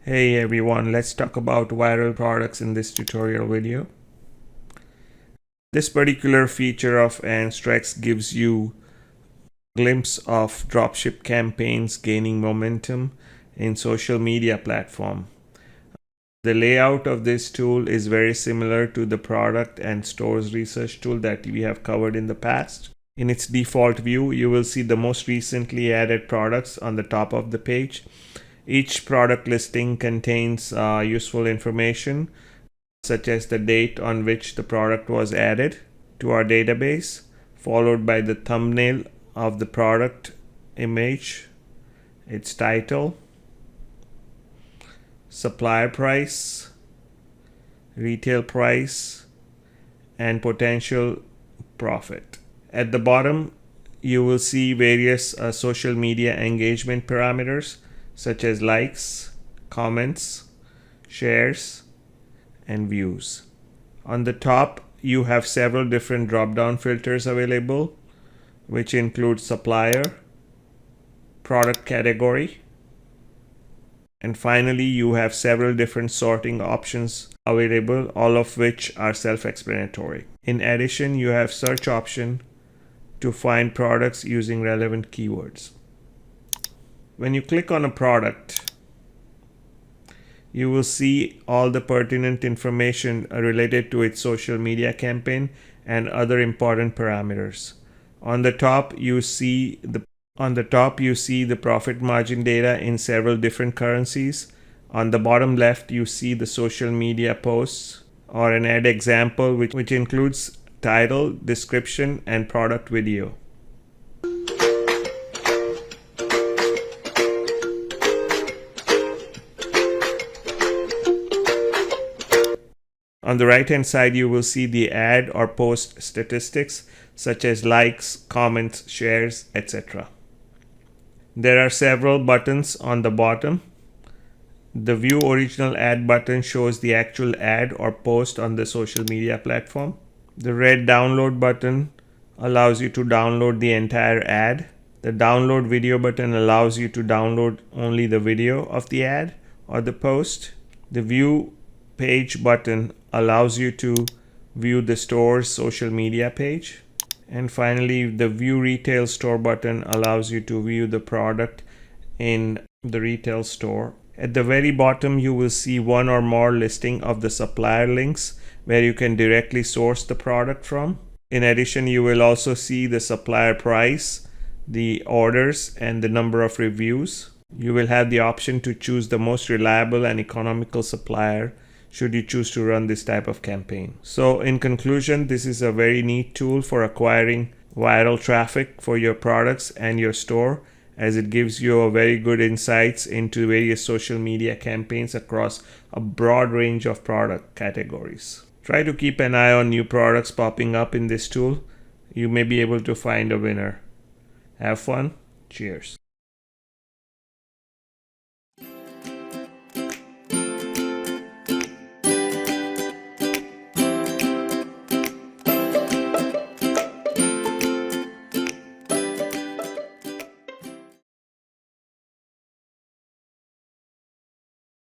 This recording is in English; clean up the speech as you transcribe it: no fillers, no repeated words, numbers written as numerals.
Hey everyone, let's talk about viral products in this tutorial video. This particular feature of Anstrex gives you a glimpse of dropship campaigns gaining momentum in social media platform. The layout of this tool is very similar to the product and stores research tool that we have covered in the past. In its default view, you will see the most recently added products on the top of the page. Each product listing contains useful information such as the date on which the product was added to our database, followed by the thumbnail of the product image, its title, supplier price, retail price, and potential profit. At the bottom, you will see various social media engagement parameters such as likes, comments, shares, and views. On the top, you have several different drop-down filters available, which include supplier, product category, and finally you have several different sorting options available, all of which are self-explanatory. In addition, you have search option to find products using relevant keywords. When you click on a product, you will see all the pertinent information related to its social media campaign and other important parameters. On the top, you see the profit margin data in several different currencies. On the bottom left, you see the social media posts or an ad example which includes title, description, and product video. On the right hand side, you will see the ad or post statistics such as likes, comments, shares, etc. There are several buttons on the bottom. The View Original Ad button shows the actual ad or post on the social media platform. The red Download button allows you to download the entire ad. The Download Video button allows you to download only the video of the ad or the post. The View Page button allows you to view the store's social media page. And finally, the View Retail Store button allows you to view the product in the retail store. At the very bottom, you will see one or more listing of the supplier links where you can directly source the product from. In addition, you will also see the supplier price, the orders, and the number of reviews. You will have the option to choose the most reliable and economical supplier should you choose to run this type of campaign. So in conclusion, this is a very neat tool for acquiring viral traffic for your products and your store, as it gives you a very good insights into various social media campaigns across a broad range of product categories. Try to keep an eye on new products popping up in this tool. You may be able to find a winner. Have fun. Cheers.